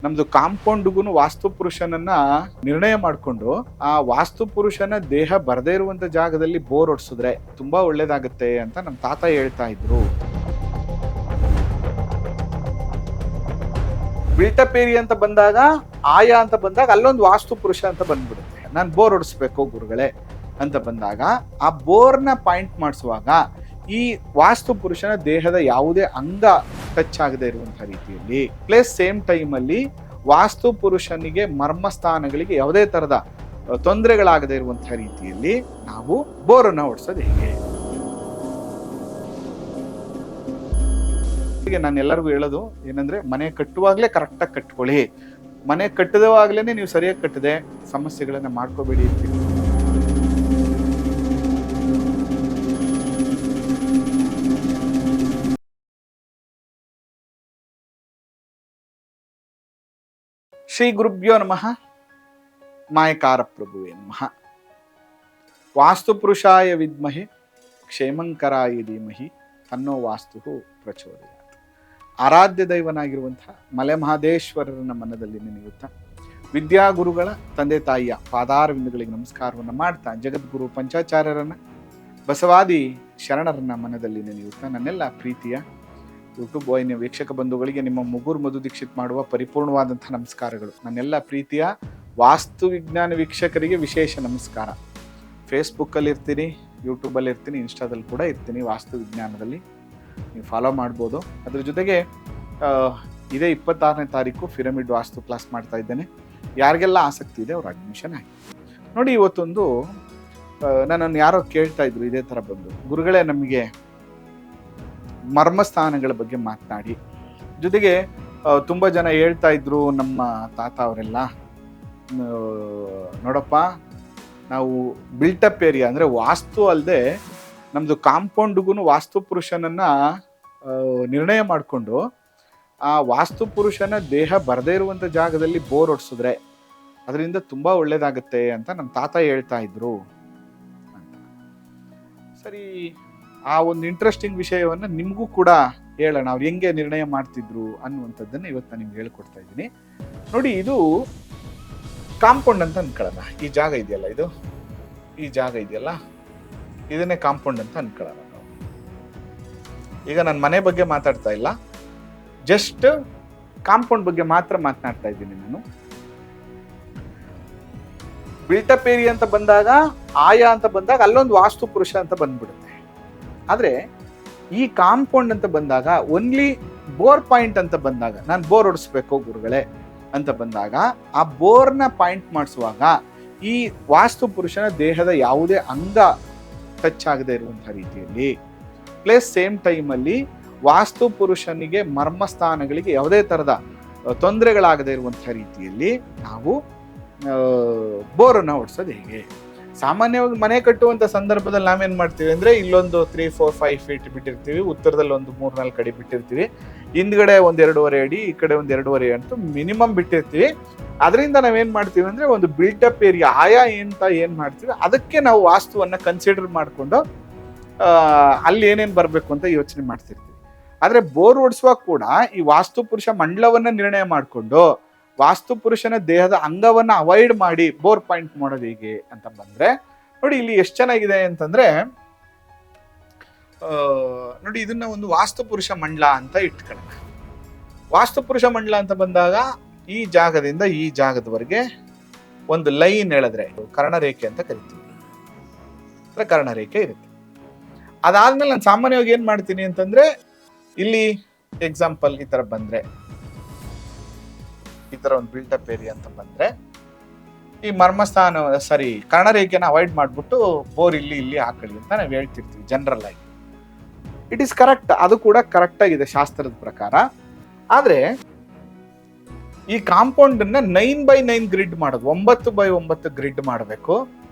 ನಮ್ದು ಕಾಂಪೌಂಡ್ಗೂ ವಾಸ್ತು ಪುರುಷನನ್ನ ನಿರ್ಣಯ ಮಾಡಿಕೊಂಡು ಆ ವಾಸ್ತು ಪುರುಷನ ದೇಹ ಬರದೇ ಇರುವಂತ ಜಾಗದಲ್ಲಿ ಬೋರ್ ಹೊಡ್ಸಿದ್ರೆ ತುಂಬಾ ಒಳ್ಳೇದಾಗತ್ತೆ ಅಂತ ನಮ್ಮ ತಾತ ಹೇಳ್ತಾ ಇದ್ರು. ಬಿಲ್ಟಪ್ ಏರಿಯಾ ಅಂತ ಬಂದಾಗ, ಆಯಾ ಅಂತ ಬಂದಾಗ ಅಲ್ಲೊಂದು ವಾಸ್ತು ಪುರುಷ ಅಂತ ಬಂದ್ಬಿಡುತ್ತೆ. ನಾನು ಬೋರ್ ಹೊಡಿಸ್ಬೇಕು ಗುರುಗಳೇ ಅಂತ ಬಂದಾಗ ಆ ಬೋರ್ನ ಪಾಯಿಂಟ್ ಮಾಡಿಸುವಾಗ ಈ ವಾಸ್ತು ಪುರುಷನ ದೇಹದ ಯಾವುದೇ ಅಂಗ ಟಚ್ ಆಗದೆ ಇರುವಂತಹ ರೀತಿಯಲ್ಲಿ ಪ್ಲಸ್ ಸೇಮ್ ಟೈಮ್ ಅಲ್ಲಿ ವಾಸ್ತು ಪುರುಷನಿಗೆ ಮರ್ಮಸ್ಥಾನಗಳಿಗೆ ಯಾವುದೇ ತರದ ತೊಂದರೆಗಳಾಗದೆ ಇರುವಂತಹ ರೀತಿಯಲ್ಲಿ ನಾವು ಬೋರನ್ನ ಹೊಡ್ಸೋದು ಹೇಗೆ? ನಾನು ಎಲ್ಲರಿಗೂ ಹೇಳೋದು ಏನಂದ್ರೆ, ಮನೆ ಕಟ್ಟುವಾಗ್ಲೇ ಕರೆಕ್ಟಾಗಿ ಕಟ್ಕೊಳ್ಳಿ. ಮನೆ ಕಟ್ಟದವಾಗ್ಲೇನೆ ನೀವು ಸರಿಯಾಗಿ ಕಟ್ಟದೆ ಸಮಸ್ಯೆಗಳನ್ನ ಮಾಡ್ಕೋಬೇಡಿ ಅಂತೀವಿ. ಶ್ರೀ ಗುರುಭ್ಯೋ ನಮಃ. ಮಾಯಕಾರ ಪ್ರಭುವೇ ನಮಃ. ವಾಸ್ತು ಪುರುಷಾಯ ವಿದ್ಮಹೆ ಕ್ಷೇಮಂಕರಾಯ ಧೀಮಹಿ ತನ್ನೋ ವಾಸ್ತು ಪ್ರಚೋದಯಾತ್. ಆರಾಧ್ಯ ದೈವನಾಗಿರುವಂತಹ ಮಲೆ ಮಹದೇಶ್ವರರನ್ನ ಮನದಲ್ಲಿ ನೆನೆಯುತ್ತಾ ವಿದ್ಯಾಗುರುಗಳ ತಂದೆ ತಾಯಿಯ ಪಾದಾರವಿಂದಗಳಿಗೆ ನಮಸ್ಕಾರವನ್ನು ಮಾಡ್ತಾ ಜಗದ್ಗುರು ಪಂಚಾಚಾರ್ಯರನ್ನ ಬಸವಾದಿ ಶರಣರನ್ನ ಮನದಲ್ಲಿ ನೆನೆಯುತ್ತಾ ನನ್ನೆಲ್ಲ ಪ್ರೀತಿಯ ಯೂಟ್ಯೂಬ್ ವಾಹಿನಿಯ ವೀಕ್ಷಕ ಬಂಧುಗಳಿಗೆ ನಿಮ್ಮ ಮುಗುರು ಮಧು ದೀಕ್ಷಿತ್ ಮಾಡುವ ಪರಿಪೂರ್ಣವಾದಂಥ ನಮಸ್ಕಾರಗಳು. ನನ್ನೆಲ್ಲ ಪ್ರೀತಿಯ ವಾಸ್ತು ವಿಜ್ಞಾನ ವೀಕ್ಷಕರಿಗೆ ವಿಶೇಷ ನಮಸ್ಕಾರ. ಫೇಸ್ಬುಕ್ಕಲ್ಲಿ ಇರ್ತೀನಿ, ಯೂಟ್ಯೂಬಲ್ಲಿ ಇರ್ತೀನಿ, ಇನ್ಸ್ಟಾದಲ್ಲಿ ಕೂಡ ಇರ್ತೀನಿ. ವಾಸ್ತು ವಿಜ್ಞಾನದಲ್ಲಿ ನೀವು ಫಾಲೋ ಮಾಡ್ಬೋದು. ಅದ್ರ ಜೊತೆಗೆ ಇದೇ 26ನೇ ತಾರೀಕು ಪಿರಮಿಡ್ ವಾಸ್ತು ಕ್ಲಾಸ್ ಮಾಡ್ತಾ ಇದ್ದೇನೆ. ಯಾರಿಗೆಲ್ಲ ಆಸಕ್ತಿ ಇದೆ ಅವ್ರ ಅಡ್ಮಿಷನ್ ಆಗಿ ನೋಡಿ. ಇವತ್ತೊಂದು ನನ್ನನ್ನು ಯಾರೋ ಕೇಳ್ತಾ ಇದ್ರು ಇದೇ ಥರ ಬಂದು, ಗುರುಗಳೇ ನಮಗೆ ಮರ್ಮಸ್ಥಾನಗಳ ಬಗ್ಗೆ ಮಾತನಾಡಿ. ಜೊತೆಗೆ ತುಂಬ ಜನ ಹೇಳ್ತಾ ಇದ್ರು, ನಮ್ಮ ತಾತ ಅವರೆಲ್ಲ, ನೋಡಪ್ಪ ನಾವು ಬಿಲ್ಟಪ್ ಏರಿಯಾ ಅಂದರೆ ವಾಸ್ತು ಅಲ್ಲದೆ ನಮ್ಮದು ಕಾಂಪೌಂಡ್ಗೂ ವಾಸ್ತು ಪುರುಷನನ್ನ ನಿರ್ಣಯ ಮಾಡಿಕೊಂಡು ಆ ವಾಸ್ತು ಪುರುಷನ ದೇಹ ಬರದೇ ಇರುವಂಥ ಜಾಗದಲ್ಲಿ ಬೋರ್ ಹೊಡ್ಸಿದ್ರೆ ಅದರಿಂದ ತುಂಬ ಒಳ್ಳೇದಾಗತ್ತೆ ಅಂತ ನಮ್ಮ ತಾತ ಹೇಳ್ತಾ ಇದ್ರು ಅಂತ. ಸರಿ, ಆ ಒಂದು ಇಂಟ್ರೆಸ್ಟಿಂಗ್ ವಿಷಯವನ್ನು ನಿಮಗೂ ಕೂಡ ಹೇಳೋಣ, ಅವ್ರು ಹೆಂಗೆ ನಿರ್ಣಯ ಮಾಡ್ತಿದ್ರು ಅನ್ನುವಂಥದ್ದನ್ನು ಇವತ್ತು ನಾನು ನಿಮ್ಗೆ ಹೇಳ್ಕೊಡ್ತಾ ಇದ್ದೀನಿ. ನೋಡಿ, ಇದು ಕಾಂಪೌಂಡ್ ಅಂತ ಅನ್ಕೊಳ್ಳೋಣ. ಈ ಜಾಗ ಇದೆಯಲ್ಲ, ಈ ಜಾಗ ಇದೆಯಲ್ಲ, ಇದನ್ನೇ ಕಾಂಪೌಂಡ್ ಅಂತ ಅನ್ಕೊಳ್ಳೋಣ ನಾವು. ಈಗ ನಾನು ಮನೆ ಬಗ್ಗೆ ಮಾತಾಡ್ತಾ ಇಲ್ಲ, ಜಸ್ಟ್ ಕಾಂಪೌಂಡ್ ಬಗ್ಗೆ ಮಾತ್ರ ಮಾತನಾಡ್ತಾ ಇದ್ದೀನಿ ನಾನು. ಬಿಲ್ಟಪ್ ಏರಿಯಾ ಅಂತ ಬಂದಾಗ, ಆಯಾ ಅಂತ ಬಂದಾಗ ಅಲ್ಲೊಂದು ವಾಸ್ತು ಪುರುಷ ಅಂತ ಬಂದ್ಬಿಡುತ್ತೆ. ಆದರೆ ಈ ಕಾಂಪೌಂಡ್ ಅಂತ ಬಂದಾಗ, ಓನ್ಲಿ ಬೋರ್ ಪಾಯಿಂಟ್ ಅಂತ ಬಂದಾಗ, ನಾನು ಬೋರ್ ಹೊಡಿಸ್ಬೇಕು ಗುರುಗಳೇ ಅಂತ ಬಂದಾಗ ಆ ಬೋರ್ನ ಪಾಯಿಂಟ್ ಮಾಡಿಸುವಾಗ ಈ ವಾಸ್ತು ಪುರುಷನ ದೇಹದ ಯಾವುದೇ ಅಂಗ ಟಚ್ ಆಗದೆ ಇರುವಂತಹ ರೀತಿಯಲ್ಲಿ ಪ್ಲಸ್ ಸೇಮ್ ಟೈಮಲ್ಲಿ ವಾಸ್ತು ಪುರುಷನಿಗೆ ಮರ್ಮಸ್ಥಾನಗಳಿಗೆ ಯಾವುದೇ ಥರದ ತೊಂದರೆಗಳಾಗದೆ ಇರುವಂತಹ ರೀತಿಯಲ್ಲಿ ನಾವು ಬೋರನ್ನು ಹೊಡ್ಸೋದು ಹೇಗೆ? ಸಾಮಾನ್ಯವಾಗಿ ಮನೆ ಕಟ್ಟುವಂಥ ಸಂದರ್ಭದಲ್ಲಿ ನಾವೇನು ಮಾಡ್ತೀವಿ ಅಂದರೆ, ಇಲ್ಲೊಂದು 3, 4, 5 ಫೀಟ್ ಬಿಟ್ಟಿರ್ತೀವಿ, ಉತ್ತರದಲ್ಲಿ ಒಂದು 3-4 ಅಡಿ ಬಿಟ್ಟಿರ್ತೀವಿ, ಹಿಂದ್ಗಡೆ 1-2.5 ಅಡಿ, ಈ ಕಡೆ 1-2.5 ಅಂತೂ ಮಿನಿಮಮ್ ಬಿಟ್ಟಿರ್ತೀವಿ. ಅದರಿಂದ ನಾವೇನು ಮಾಡ್ತೀವಿ ಅಂದರೆ, ಒಂದು ಬಿಲ್ಟಪ್ ಏರಿಯಾ ಆಯಾ ಅಂತ ಏನು ಮಾಡ್ತೀವಿ ಅದಕ್ಕೆ ನಾವು ವಾಸ್ತುವನ್ನು ಕನ್ಸಿಡರ್ ಮಾಡಿಕೊಂಡು ಅಲ್ಲಿ ಏನೇನು ಬರಬೇಕು ಅಂತ ಯೋಚನೆ ಮಾಡ್ತಿರ್ತೀವಿ. ಆದರೆ ಬೋರ್ ಹೊಡ್ಸುವಾಗ ಕೂಡ ಈ ವಾಸ್ತು ಪುರುಷ ಮಂಡಲವನ್ನು ನಿರ್ಣಯ ಮಾಡಿಕೊಂಡು ವಾಸ್ತು ಪುರುಷನ ದೇಹದ ಅಂಗವನ್ನ ಅವಾಯ್ಡ್ ಮಾಡಿ ಬೋರ್ ಪಾಯಿಂಟ್ ಮಾಡೋದು ಹೇಗೆ ಅಂತ ಬಂದ್ರೆ, ನೋಡಿ ಇಲ್ಲಿ ಎಷ್ಟು ಚೆನ್ನಾಗಿದೆ ಅಂತಂದ್ರೆ, ನೋಡಿ ಇದನ್ನ ಒಂದು ವಾಸ್ತು ಪುರುಷ ಮಂಡಲ ಅಂತ ಇಟ್ಕೊಳ್ಳೋಣ. ವಾಸ್ತು ಪುರುಷ ಮಂಡಲ ಅಂತ ಬಂದಾಗ ಈ ಜಾಗದಿಂದ ಈ ಜಾಗದವರೆಗೆ ಒಂದು ಲೈನ್ ಎಳೆದ್ರೆ ಕರ್ಣರೇಖೆ ಅಂತ ಕರಿತೀವಿ. ಕರ್ಣರೇಖೆ ಇರುತ್ತೆ. ಅದಾದ್ಮೇಲೆ ನಾನು ಸಾಮಾನ್ಯವಾಗಿ ಏನ್ ಮಾಡ್ತೀನಿ ಅಂತಂದ್ರೆ, ಇಲ್ಲಿ ಎಕ್ಸಾಂಪಲ್ ಈ ತರ ಬಂದ್ರೆ, ಈ ತರ ಒಂದು ಬಿಲ್ಟಪ್ ಏರಿಯಾ ಅಂತ ಬಂದ್ರೆ ಈ ಮರ್ಮಸ್ಥಾನ ಕರ್ಣರೇಖೆನ ಅವಾಯ್ಡ್ ಮಾಡ್ಬಿಟ್ಟು ಬೋರ್ ಇಲ್ಲಿ ಹಾಕೊಳ್ಳಿ ಅಂತ ನಾವು ಹೇಳ್ತಿರ್ತೀವಿ ಜನರಲ್ ಆಗಿ. ಇಟ್ ಈಸ್ ಕರೆಕ್ಟ್, ಅದು ಕೂಡ ಕರೆಕ್ಟ್ ಆಗಿದೆ ಶಾಸ್ತ್ರದ ಪ್ರಕಾರ. ಆದ್ರೆ ಈ ಕಾಂಪೌಂಡ್ ಅನ್ನ 9x9 ಗ್ರಿಡ್ ಮಾಡೋದು, 9x9 ಗ್ರಿಡ್ ಮಾಡಬೇಕು.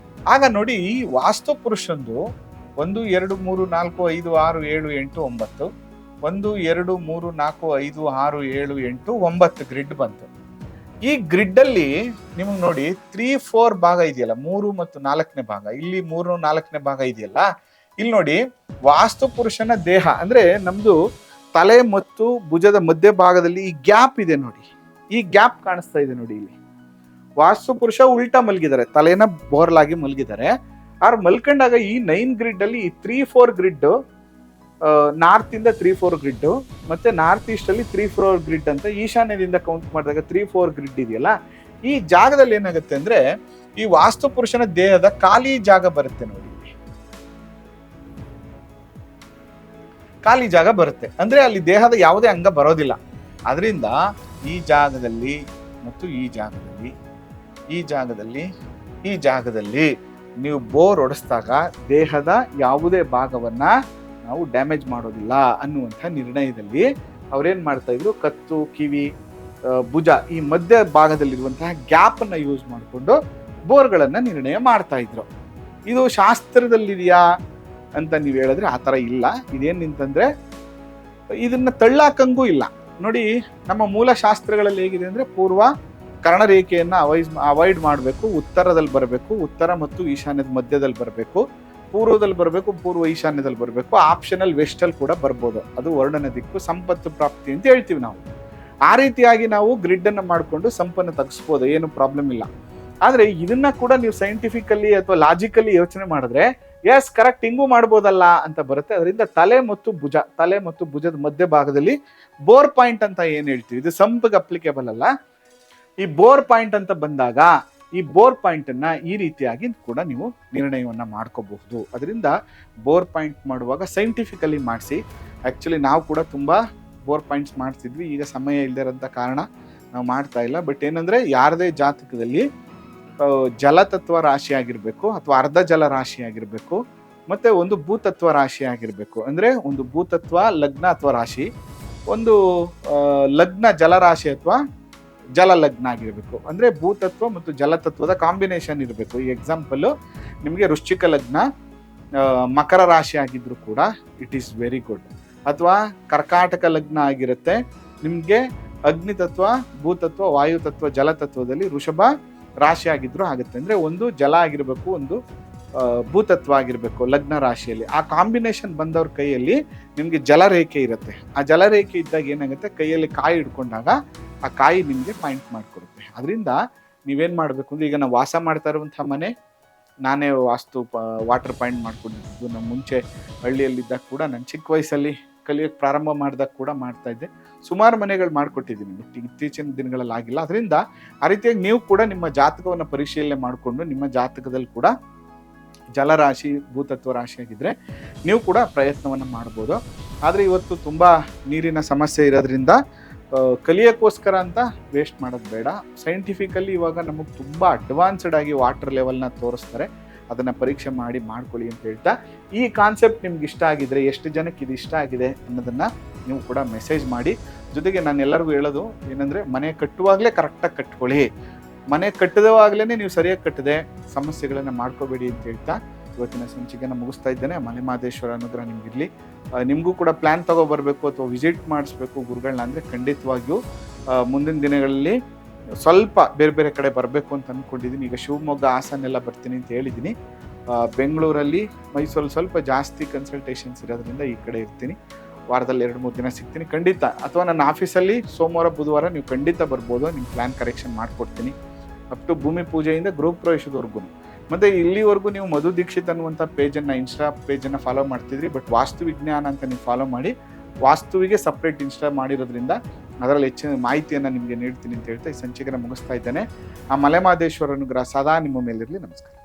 ಆಗ ನೋಡಿ, ಈ ವಾಸ್ತು ಪುರುಷಂದು 1 2 3 4 5 6 7 8 9 1 2 3 4 5 6 7 8 9 ಗ್ರಿಡ್ ಬಂತು. ಈ ಗ್ರಿಡ್ ಅಲ್ಲಿ ನಿಮಗೆ ನೋಡಿ 3-4 ಭಾಗ ಇದೆಯಲ್ಲ, 3 ಮತ್ತು 4ನೇ ಭಾಗ, ಇಲ್ಲಿ 3-4ನೇ ಭಾಗ ಇದೆಯಲ್ಲ, ಇಲ್ಲಿ ನೋಡಿ ವಾಸ್ತು ಪುರುಷನ ದೇಹ ಅಂದ್ರೆ ನಮ್ದು ತಲೆ ಮತ್ತು ಭುಜದ ಮಧ್ಯ ಭಾಗದಲ್ಲಿ ಈ ಗ್ಯಾಪ್ ಇದೆ ನೋಡಿ, ಈ ಗ್ಯಾಪ್ ಕಾಣಿಸ್ತಾ ಇದೆ ನೋಡಿ ಇಲ್ಲಿ. ವಾಸ್ತು ಪುರುಷ ಉಲ್ಟಾ ಮಲಗಿದ್ದಾರೆ, ತಲೆನ ಬೋರ್ಲಾಗಿ ಮಲಗಿದ್ದಾರೆ. ಆದ್ರೆ ಮಲ್ಕೊಂಡಾಗ ಈ 9 ಗ್ರಿಡ್ ಅಲ್ಲಿ ಈ 3-4 ಗ್ರಿಡ್ ನಾರ್ತ್ ಇಂದ 3-4 ಗ್ರಿಡ್ ಮತ್ತೆ ನಾರ್ತ್ ಈಸ್ಟ್ ಅಲ್ಲಿ 3-4 ಗ್ರಿಡ್ ಅಂತ ಈಶಾನ್ಯದಿಂದ ಕೌಂಟ್ ಮಾಡಿದಾಗ 3-4 ಗ್ರಿಡ್ ಇದೆಯಲ್ಲ, ಈ ಜಾಗದಲ್ಲಿ ಏನಾಗುತ್ತೆ ಅಂದ್ರೆ ಈ ವಾಸ್ತು ಪುರುಷನ ದೇಹದ ಖಾಲಿ ಜಾಗ ಬರುತ್ತೆ ನೋಡಿ, ಖಾಲಿ ಜಾಗ ಬರುತ್ತೆ ಅಂದ್ರೆ ಅಲ್ಲಿ ದೇಹದ ಯಾವುದೇ ಅಂಗ ಬರೋದಿಲ್ಲ. ಅದರಿಂದ ಈ ಜಾಗದಲ್ಲಿ ಮತ್ತು ಈ ಜಾಗದಲ್ಲಿ ಈ ಜಾಗದಲ್ಲಿ ಈ ಜಾಗದಲ್ಲಿ ನೀವು ಬೋರ್ ಹೊಡೆಸಿದಾಗ ದೇಹದ ಯಾವುದೇ ಭಾಗವನ್ನ ನಾವು ಡ್ಯಾಮೇಜ್ ಮಾಡೋದಿಲ್ಲ ಅನ್ನುವಂಥ ನಿರ್ಣಯದಲ್ಲಿ ಅವ್ರೇನ್ ಮಾಡ್ತಾ ಇದ್ರು, ಕತ್ತು, ಕಿವಿ, ಭುಜ ಈ ಮಧ್ಯ ಭಾಗದಲ್ಲಿರುವಂತಹ ಗ್ಯಾಪ್ ಅನ್ನ ಯೂಸ್ ಮಾಡಿಕೊಂಡು ಬೋರ್ಗಳನ್ನ ನಿರ್ಣಯ ಮಾಡ್ತಾ ಇದ್ರು. ಇದು ಶಾಸ್ತ್ರದಲ್ಲಿದೆಯಾ ಅಂತ ನೀವು ಹೇಳಿದ್ರೆ ಆ ಥರ ಇಲ್ಲ. ಇದೇನ್ ನಿಂತಂದ್ರೆ ಇದನ್ನ ತಳ್ಳಾಕಂಗೂ ಇಲ್ಲ ನೋಡಿ. ನಮ್ಮ ಮೂಲ ಶಾಸ್ತ್ರಗಳಲ್ಲಿ ಹೇಗಿದೆ ಅಂದ್ರೆ ಪೂರ್ವ ಕರ್ಣರೇಖೆಯನ್ನ ಅವಾಯ್ಡ್ ಮಾಡಬೇಕು, ಉತ್ತರದಲ್ಲಿ ಬರಬೇಕು, ಉತ್ತರ ಮತ್ತು ಈಶಾನ್ಯದ ಮಧ್ಯದಲ್ಲಿ ಬರಬೇಕು, ಪೂರ್ವದಲ್ಲಿ ಬರಬೇಕು, ಪೂರ್ವ ಈಶಾನ್ಯದಲ್ಲಿ ಬರಬೇಕು, ಆಪ್ಷನಲ್ ವೆಸ್ಟ್ ಅಲ್ಲಿ ಕೂಡ ಬರ್ಬೋದು. ಅದು ವರ್ಣನ ದಿಕ್ಕು, ಸಂಪತ್ತು ಪ್ರಾಪ್ತಿ ಅಂತ ಹೇಳ್ತೀವಿ ನಾವು. ಆ ರೀತಿಯಾಗಿ ನಾವು ಗ್ರಿಡ್ ಅನ್ನ ಮಾಡಿಕೊಂಡು ಸಂಪನ್ನ ತೆಗೆಸ್ಬೋದು, ಏನು ಪ್ರಾಬ್ಲಮ್ ಇಲ್ಲ. ಆದ್ರೆ ಇದನ್ನ ಕೂಡ ನೀವು ಸೈಂಟಿಫಿಕಲಿ ಅಥವಾ ಲಾಜಿಕಲಿ ಯೋಚನೆ ಮಾಡಿದ್ರೆ ಎಸ್ ಕರೆಕ್ಟ್ ಹಿಂಗೂ ಮಾಡ್ಬೋದಲ್ಲ ಅಂತ ಬರುತ್ತೆ. ಅದರಿಂದ ತಲೆ ಮತ್ತು ಭುಜದ ಮಧ್ಯ ಭಾಗದಲ್ಲಿ ಬೋರ್ ಪಾಯಿಂಟ್ ಅಂತ ಏನ್ ಹೇಳ್ತೀವಿ, ಇದು ಸಂಪಿಗೆ ಅಪ್ಲಿಕೇಬಲ್ ಅಲ್ಲ. ಈ ಬೋರ್ ಪಾಯಿಂಟ್ ಅಂತ ಬಂದಾಗ ಈ ಬೋರ್ ಪಾಯಿಂಟ್ ಅನ್ನ ಈ ರೀತಿಯಾಗಿ ಕೂಡ ನೀವು ನಿರ್ಣಯವನ್ನ ಮಾಡ್ಕೋಬಹುದು. ಅದರಿಂದ ಬೋರ್ ಪಾಯಿಂಟ್ ಮಾಡುವಾಗ ಸೈಂಟಿಫಿಕಲಿ ಮಾಡಿಸಿ. ಆಕ್ಚುಲಿ ನಾವು ಕೂಡ ತುಂಬಾ ಬೋರ್ ಪಾಯಿಂಟ್ಸ್ ಮಾಡ್ತಿದ್ವಿ, ಈಗ ಸಮಯ ಇಲ್ಲದೆ ಇರೋಂಥ ಕಾರಣ ನಾವು ಮಾಡ್ತಾ ಇಲ್ಲ. ಬಟ್ ಏನಂದ್ರೆ ಯಾರದೇ ಜಾತಕದಲ್ಲಿ ಜಲತತ್ವ ರಾಶಿ ಆಗಿರ್ಬೇಕು ಅಥವಾ ಅರ್ಧ ಜಲ ರಾಶಿ ಆಗಿರ್ಬೇಕು, ಮತ್ತೆ ಒಂದು ಭೂತತ್ವ ರಾಶಿ ಆಗಿರ್ಬೇಕು. ಅಂದ್ರೆ ಒಂದು ಭೂತತ್ವ ಲಗ್ನ ಅಥವಾ ರಾಶಿ, ಒಂದು ಲಗ್ನ ಜಲರಾಶಿ ಅಥವಾ ಜಲ ಲಗ್ನ ಆಗಿರ್ಬೇಕು. ಅಂದ್ರೆ ಭೂತತ್ವ ಮತ್ತು ಜಲತತ್ವದ ಕಾಂಬಿನೇಷನ್ ಇರಬೇಕು. ಈ ಎಕ್ಸಾಂಪಲ್ ನಿಮಗೆ ವೃಶ್ಚಿಕ ಲಗ್ನ ಮಕರ ರಾಶಿ ಆಗಿದ್ರು ಕೂಡ ಇಟ್ ಈಸ್ ವೆರಿ ಗುಡ್. ಅಥವಾ ಕರ್ಕಾಟಕ ಲಗ್ನ ಆಗಿರುತ್ತೆ ನಿಮ್ಗೆ ಅಗ್ನಿತತ್ವ, ಭೂತತ್ವ, ವಾಯುತತ್ವ, ಜಲತತ್ವದಲ್ಲಿ ವೃಷಭ ರಾಶಿ ಆಗಿದ್ರು ಆಗುತ್ತೆ. ಅಂದ್ರೆ ಒಂದು ಜಲ ಆಗಿರ್ಬೇಕು, ಒಂದು ಭೂತತ್ವ ಆಗಿರ್ಬೇಕು ಲಗ್ನ ರಾಶಿಯಲ್ಲಿ. ಆ ಕಾಂಬಿನೇಷನ್ ಬಂದವ್ರ ಕೈಯಲ್ಲಿ ನಿಮ್ಗೆ ಜಲರೇಖೆ ಇರುತ್ತೆ. ಆ ಜಲರೇಖೆ ಇದ್ದಾಗ ಏನಾಗುತ್ತೆ, ಕೈಯಲ್ಲಿ ಕಾಯಿ ಹಿಡ್ಕೊಂಡಾಗ ಆ ಕಾಯಿ ನಿಮ್ಗೆ ಪಾಯಿಂಟ್ ಮಾಡ್ಕೊಡುತ್ತೆ. ಅದರಿಂದ ನೀವೇನ್ ಮಾಡ್ಬೇಕು ಅಂದ್ರೆ, ಈಗ ನಾವು ವಾಸ ಮಾಡ್ತಾ ಇರುವಂತಹ ಮನೆ ನಾನೇ ವಾಟರ್ ಪಾಯಿಂಟ್ ಮಾಡ್ಕೊಂಡಿದ್ದು. ನಮ್ಮ ಮುಂಚೆ ಹಳ್ಳಿಯಲ್ಲಿದ್ದಾಗ ಕೂಡ ನಾನು ಚಿಕ್ಕ ವಯಸ್ಸಲ್ಲಿ ಕಲಿಯೋಕ್ಕೆ ಪ್ರಾರಂಭ ಮಾಡಿದಾಗ ಕೂಡ ಮಾಡ್ತಾ ಇದ್ದೆ. ಸುಮಾರು ಮನೆಗಳು ಮಾಡಿಕೊಟ್ಟಿದ್ದೀನಿ, ಬಟ್ ಇತ್ತೀಚಿನ ದಿನಗಳಲ್ಲಿ ಆಗಿಲ್ಲ. ಅದರಿಂದ ಆ ರೀತಿಯಾಗಿ ನೀವು ಕೂಡ ನಿಮ್ಮ ಜಾತಕವನ್ನು ಪರಿಶೀಲನೆ ಮಾಡಿಕೊಂಡು ನಿಮ್ಮ ಜಾತಕದಲ್ಲಿ ಕೂಡ ಜಲರಾಶಿ, ಭೂತತ್ವ ರಾಶಿ ಆಗಿದ್ರೆ ನೀವು ಕೂಡ ಪ್ರಯತ್ನವನ್ನು ಮಾಡ್ಬೋದು. ಆದರೆ ಇವತ್ತು ತುಂಬ ನೀರಿನ ಸಮಸ್ಯೆ ಇರೋದ್ರಿಂದ ಕಲಿಯೋಕ್ಕೋಸ್ಕರ ಅಂತ ವೇಸ್ಟ್ ಮಾಡೋದು ಬೇಡ. ಸೈಂಟಿಫಿಕಲಿ ಇವಾಗ ನಮಗೆ ತುಂಬ ಅಡ್ವಾನ್ಸ್ಡ್ ಆಗಿ ವಾಟರ್ ಲೆವೆಲ್ನ ತೋರಿಸ್ತಾರೆ, ಅದನ್ನು ಪರೀಕ್ಷೆ ಮಾಡಿ ಮಾಡ್ಕೊಳ್ಳಿ ಅಂತ ಹೇಳ್ತಾ, ಈ ಕಾನ್ಸೆಪ್ಟ್ ನಿಮ್ಗೆ ಇಷ್ಟ ಆಗಿದ್ರೆ, ಎಷ್ಟು ಜನಕ್ಕೆ ಇದು ಇಷ್ಟ ಆಗಿದೆ ಅನ್ನೋದನ್ನು ನೀವು ಕೂಡ ಮೆಸೇಜ್ ಮಾಡಿ. ಜೊತೆಗೆ ನಾನು ಎಲ್ಲರಿಗೂ ಹೇಳೋದು ಏನಂದರೆ, ಮನೆ ಕಟ್ಟುವಾಗಲೇ ಕರೆಕ್ಟಾಗಿ ಕಟ್ಕೊಳ್ಳಿ. ಮನೆ ಕಟ್ಟದವಾಗಲೇ ನೀವು ಸರಿಯಾಗಿ ಕಟ್ಟದೆ ಸಮಸ್ಯೆಗಳನ್ನು ಮಾಡ್ಕೋಬೇಡಿ ಅಂತ ಹೇಳ್ತಾ ಇವತ್ತಿನ ಸಂಚಿಕೆನ ಮುಗಿಸ್ತಾ ಇದ್ದೇನೆ. ಮಲೆಮಹದೇಶ್ವರ ಅನುಗ್ರಹ ನಿಮಗಿರಲಿ. ನಿಮಗೂ ಕೂಡ ಪ್ಲ್ಯಾನ್ ತೊಗೊಬರ್ಬೇಕು ಅಥವಾ ವಿಸಿಟ್ ಮಾಡಿಸ್ಬೇಕು ಗುರುಗಳನ್ನ ಅಂದರೆ ಖಂಡಿತವಾಗಿಯೂ ಮುಂದಿನ ದಿನಗಳಲ್ಲಿ ಸ್ವಲ್ಪ ಬೇರೆ ಬೇರೆ ಕಡೆ ಬರಬೇಕು ಅಂತ ಅಂದ್ಕೊಂಡಿದ್ದೀನಿ. ಈಗ ಶಿವಮೊಗ್ಗ, ಹಾಸನೆಲ್ಲ ಬರ್ತೀನಿ ಅಂತ ಹೇಳಿದ್ದೀನಿ. ಬೆಂಗಳೂರಲ್ಲಿ, ಮೈಸೂರಲ್ಲಿ ಸ್ವಲ್ಪ ಜಾಸ್ತಿ ಕನ್ಸಲ್ಟೇಷನ್ಸ್ ಇರೋದ್ರಿಂದ ಈ ಕಡೆ ಇರ್ತೀನಿ. ವಾರದಲ್ಲಿ 2-3 ದಿನ ಸಿಗ್ತೀನಿ ಖಂಡಿತ. ಅಥವಾ ನನ್ನ ಆಫೀಸಲ್ಲಿ ಸೋಮವಾರ, ಬುಧವಾರ ನೀವು ಖಂಡಿತ ಬರ್ಬೋದು. ನಿಮ್ಮ ಪ್ಲ್ಯಾನ್ ಕರೆಕ್ಷನ್ ಮಾಡಿಕೊಡ್ತೀನಿ. ಅಪ್ ಟು ಭೂಮಿ ಪೂಜೆಯಿಂದ ಗೃಹ ಪ್ರವೇಶದವರೆಗೂ. ಮತ್ತು ಇಲ್ಲಿವರೆಗೂ ನೀವು ಮಧು ದೀಕ್ಷಿತ್ ಅನ್ನುವಂಥ ಪೇಜನ್ನು, ಇನ್ಸ್ಟಾ ಪೇಜನ್ನು ಫಾಲೋ ಮಾಡ್ತಿದ್ರಿ. ಬಟ್ ವಾಸ್ತು ವಿಜ್ಞಾನ ಅಂತ ನೀವು ಫಾಲೋ ಮಾಡಿ, ವಾಸ್ತುವಿಗೆ ಸಪ್ರೇಟ್ ಇನ್ಸ್ಟಾ ಮಾಡಿರೋದ್ರಿಂದ ಅದರಲ್ಲಿ ಹೆಚ್ಚಿನ ಮಾಹಿತಿಯನ್ನು ನಿಮಗೆ ನೀಡ್ತೀನಿ ಅಂತ ಹೇಳ್ತಾ ಈ ಸಂಚಿಕೆನ ಮುಗಿಸ್ತಾ ಇದ್ದೇನೆ. ಆ ಮಲೆಮಹದೇಶ್ವರ ಅನುಗ್ರಹ ಸದಾ ನಿಮ್ಮ ಮೇಲಿರಲಿ. ನಮಸ್ಕಾರ.